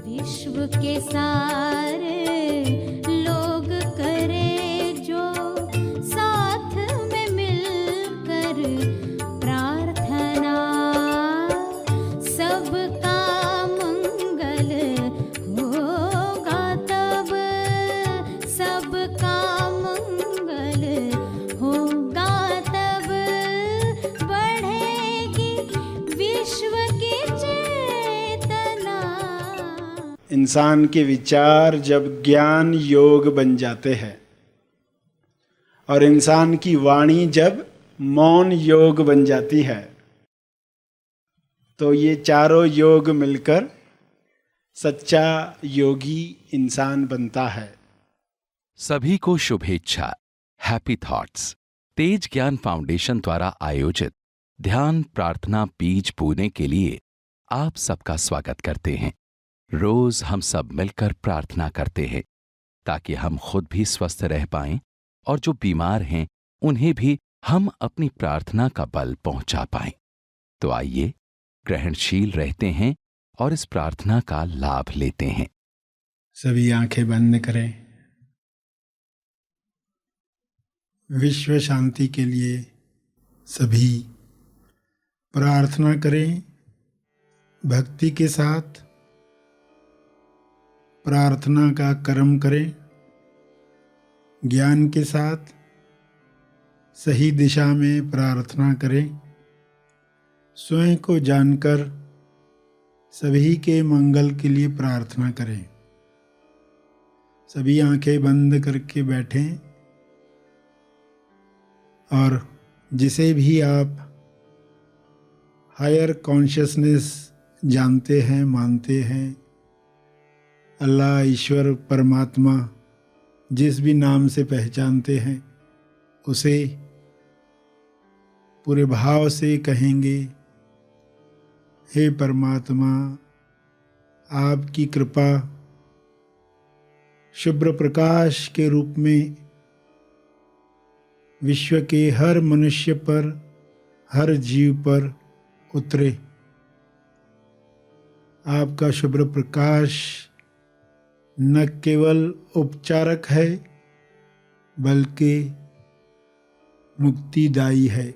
विश्व के सारे लोग करे जो साथ में मिलकर प्रार्थना, सबका मंगल होगा तब, सबका मंगल होगा तब, बढ़ेगी विश्व की चेतना। इंसान के विचार जब ज्ञान योग बन जाते हैं और इंसान की वाणी जब मौन योग बन जाती है, तो ये चारों योग मिलकर सच्चा योगी इंसान बनता है। सभी को शुभेच्छा। हैप्पी थॉट्स तेज ज्ञान फाउंडेशन द्वारा आयोजित ध्यान प्रार्थना बीज बोने के लिए आप सबका स्वागत करते हैं। रोज हम सब मिलकर प्रार्थना करते हैं ताकि हम खुद भी स्वस्थ रह पाएं और जो बीमार हैं उन्हें भी हम अपनी प्रार्थना का बल पहुंचा पाएं। तो आइए ग्रहणशील रहते हैं और इस प्रार्थना का लाभ लेते हैं। सभी आंखें बंद करें। विश्व शांति के लिए सभी प्रार्थना करें। भक्ति के साथ प्रार्थना का कर्म करें। ज्ञान के साथ सही दिशा में प्रार्थना करें। स्वयं को जानकर सभी के मंगल के लिए प्रार्थना करें। सभी आंखें बंद करके बैठें और जिसे भी आप हायर कॉन्शियसनेस जानते हैं, मानते हैं, अल्लाह, ईश्वर, परमात्मा, जिस भी नाम से पहचानते हैं, उसे पूरे भाव से कहेंगे, हे परमात्मा, आपकी कृपा शुभ्र प्रकाश के रूप में विश्व के हर मनुष्य पर, हर जीव पर उतरे। आपका शुभ्र प्रकाश न केवल उपचारक है बल्कि मुक्तिदायी है।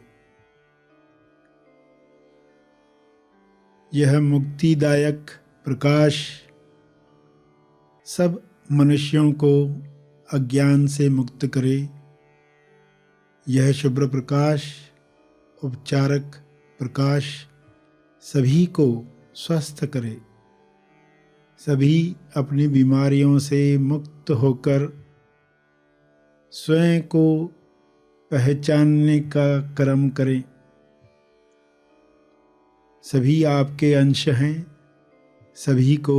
यह मुक्तिदायक प्रकाश सब मनुष्यों को अज्ञान से मुक्त करे। यह शुभ्र प्रकाश, उपचारक प्रकाश सभी को स्वस्थ करे। सभी अपनी बीमारियों से मुक्त होकर स्वयं को पहचानने का कर्म करें। सभी आपके अंश हैं। सभी को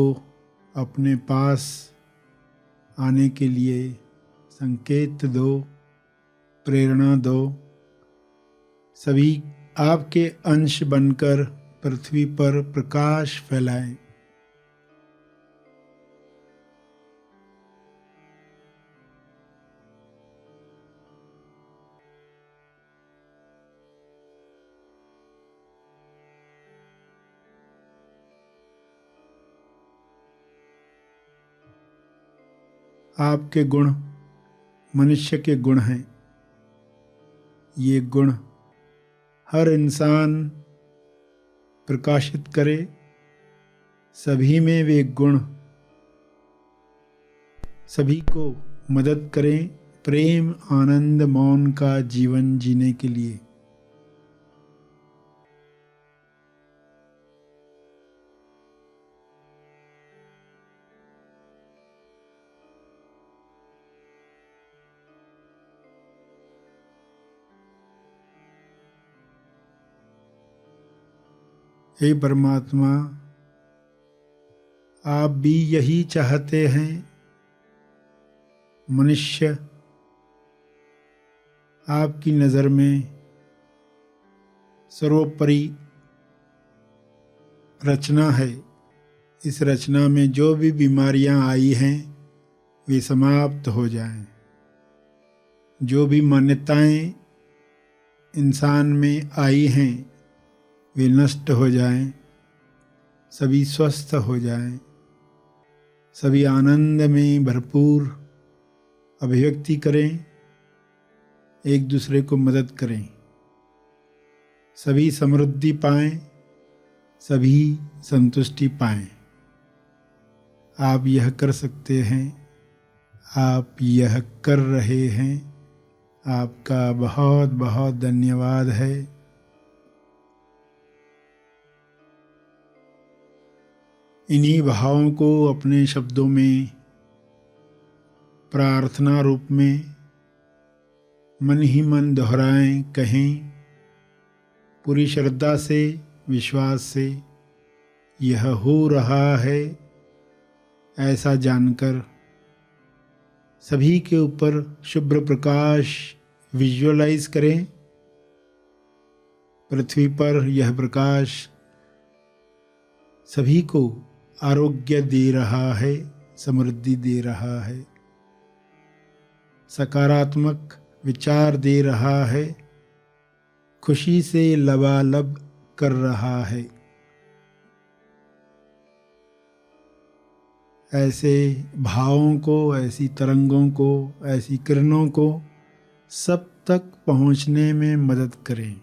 अपने पास आने के लिए संकेत दो, प्रेरणा दो। सभी आपके अंश बनकर पृथ्वी पर प्रकाश फैलाएं। आपके गुण मनुष्य के गुण हैं। ये गुण हर इंसान प्रकाशित करे। सभी में वे गुण सभी को मदद करें प्रेम, आनंद, मौन का जीवन जीने के लिए। हे परमात्मा, आप भी यही चाहते हैं। मनुष्य आपकी नज़र में सर्वोपरि रचना है। इस रचना में जो भी बीमारियां आई हैं वे समाप्त हो जाएं। जो भी मान्यताएं इंसान में आई हैं वे नष्ट हो जाएं, सभी स्वस्थ हो जाएं। सभी आनंद में भरपूर अभिव्यक्ति करें, एक दूसरे को मदद करें, सभी समृद्धि पाएं, सभी संतुष्टि पाएं। आप यह कर सकते हैं, आप यह कर रहे हैं। आपका बहुत बहुत धन्यवाद है। इन्हीं भावों को अपने शब्दों में प्रार्थना रूप में मन ही मन दोहराएं, कहें पूरी श्रद्धा से, विश्वास से। यह हो रहा है ऐसा जानकर सभी के ऊपर शुभ्र प्रकाश विजुअलाइज करें। पृथ्वी पर यह प्रकाश सभी को आरोग्य दे रहा है, समृद्धि दे रहा है, सकारात्मक विचार दे रहा है, खुशी से लबालब कर रहा है। ऐसे भावों को, ऐसी तरंगों को, ऐसी किरणों को सब तक पहुंचने में मदद करें,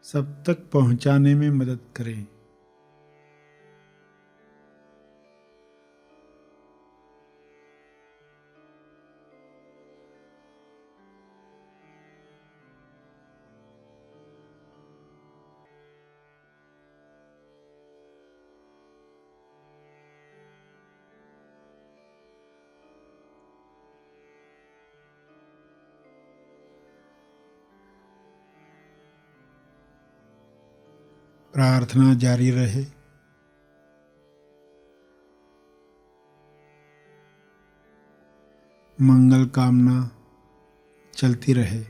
सब तक पहुंचाने में मदद करें। प्रार्थना जारी रहे। मंगल कामना चलती रहे।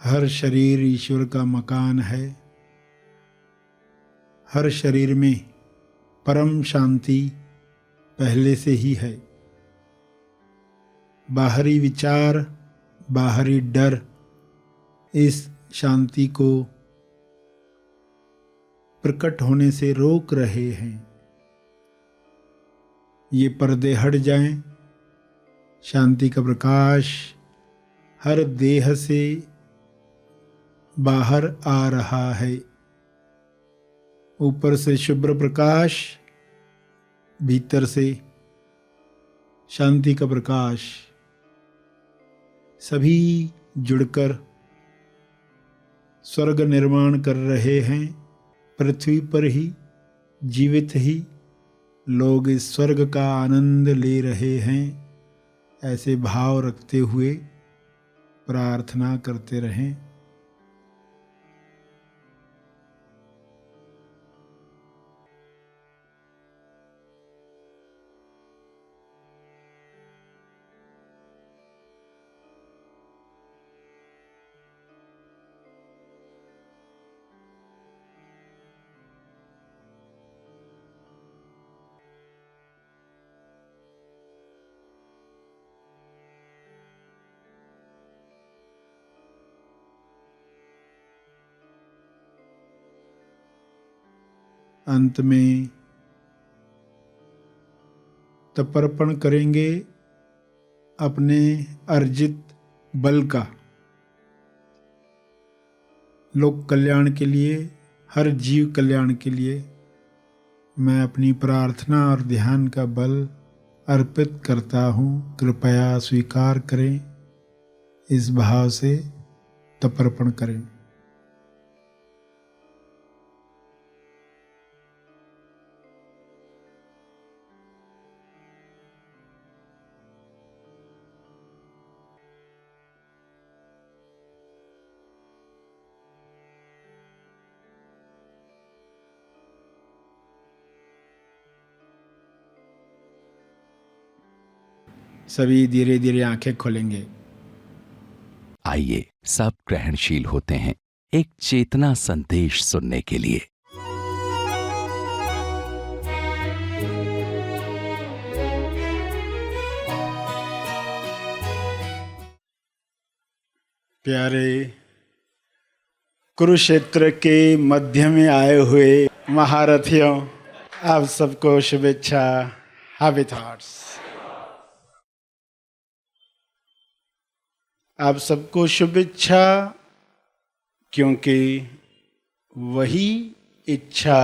हर शरीर ईश्वर का मकान है। हर शरीर में परम शांति पहले से ही है। बाहरी विचार, बाहरी डर इस शांति को प्रकट होने से रोक रहे हैं। ये पर्दे हट जाएं, शांति का प्रकाश हर देह से बाहर आ रहा है। ऊपर से शुभ्र प्रकाश, भीतर से शांति का प्रकाश, सभी जुड़कर स्वर्ग निर्माण कर रहे हैं। पृथ्वी पर ही, जीवित ही लोग इस स्वर्ग का आनंद ले रहे हैं। ऐसे भाव रखते हुए प्रार्थना करते रहें। अंत में तर्पण करेंगे अपने अर्जित बल का, लोक कल्याण के लिए, हर जीव कल्याण के लिए। मैं अपनी प्रार्थना और ध्यान का बल अर्पित करता हूँ, कृपया स्वीकार करें। इस भाव से तर्पण करें। सभी धीरे धीरे आंखें खोलेंगे। आइए सब ग्रहणशील होते हैं एक चेतना संदेश सुनने के लिए। प्यारे कुरुक्षेत्र के मध्य में आए हुए महारथियों, आप सबको शुभेच्छा। Happy thoughts. आप सबको शुभेच्छा क्योंकि वही इच्छा,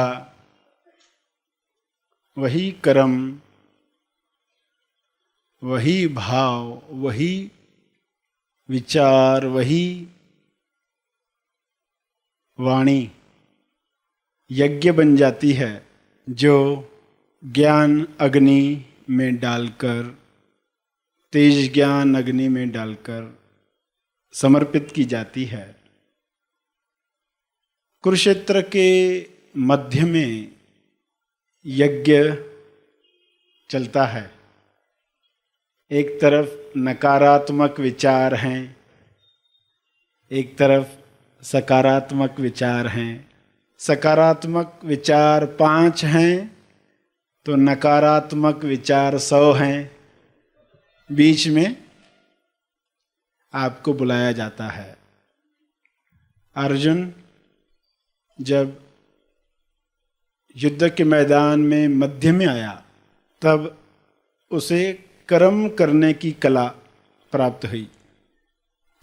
वही कर्म, वही भाव, वही विचार, वही वाणी यज्ञ बन जाती है जो ज्ञान अग्नि में डालकर, तेज ज्ञान अग्नि में डालकर समर्पित की जाती है। कुरुक्षेत्र के मध्य में यज्ञ चलता है। एक तरफ नकारात्मक विचार हैं, एक तरफ सकारात्मक विचार हैं। सकारात्मक विचार 5 हैं तो नकारात्मक विचार 100 हैं। बीच में आपको बुलाया जाता है। अर्जुन जब युद्ध के मैदान में मध्य में आया तब उसे कर्म करने की कला प्राप्त हुई।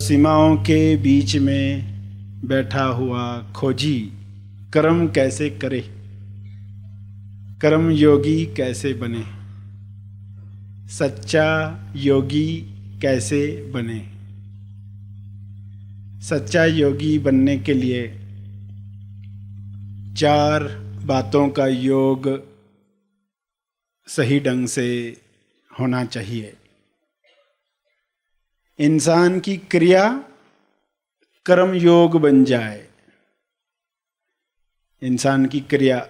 सीमाओं के बीच में बैठा हुआ खोजी कर्म कैसे करे, कर्म योगी कैसे बने, सच्चा योगी कैसे बने। सच्चा योगी बनने के लिए 4 बातों का योग सही ढंग से होना चाहिए। इंसान की क्रिया कर्म योग बन जाए। इंसान की क्रिया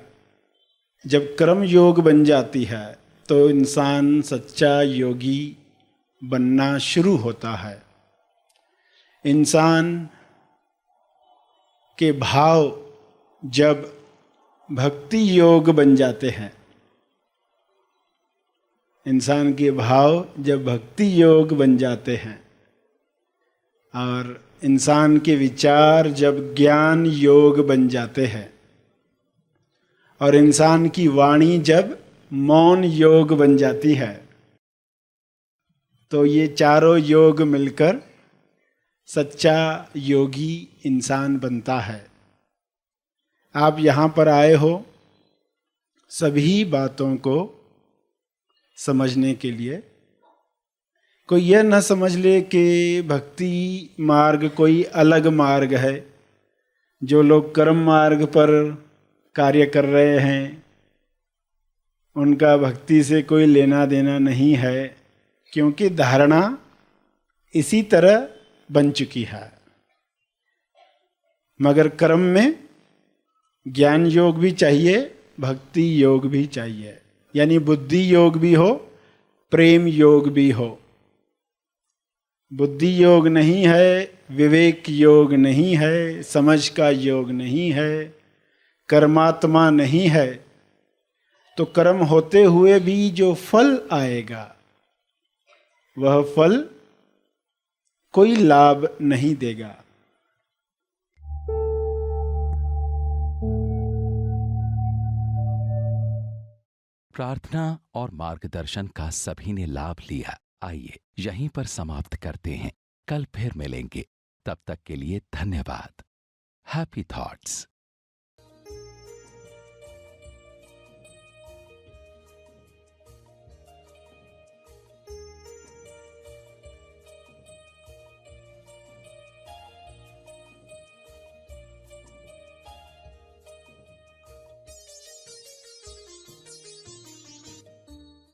जब कर्म योग बन जाती है तो इंसान सच्चा योगी बनना शुरू होता है। इंसान के भाव जब भक्ति योग बन जाते हैं, इंसान के भाव जब भक्ति योग बन जाते हैं और इंसान के विचार जब ज्ञान योग बन जाते हैं और इंसान की वाणी जब मौन योग बन जाती है, तो ये चारों योग मिलकर सच्चा योगी इंसान बनता है। आप यहाँ पर आए हो सभी बातों को समझने के लिए। कोई यह न समझ ले कि भक्ति मार्ग कोई अलग मार्ग है। जो लोग कर्म मार्ग पर कार्य कर रहे हैं उनका भक्ति से कोई लेना देना नहीं है, क्योंकि धारणा इसी तरह बन चुकी है। मगर कर्म में ज्ञान योग भी चाहिए, भक्ति योग भी चाहिए, यानी बुद्धि योग भी हो, प्रेम योग भी हो। बुद्धि योग नहीं है, विवेक योग नहीं है, समझ का योग नहीं है, कर्मात्मा नहीं है, तो कर्म होते हुए भी जो फल आएगा वह फल कोई लाभ नहीं देगा। प्रार्थना और मार्गदर्शन का सभी ने लाभ लिया। आइए यहीं पर समाप्त करते हैं। कल फिर मिलेंगे। तब तक के लिए धन्यवाद। Happy thoughts.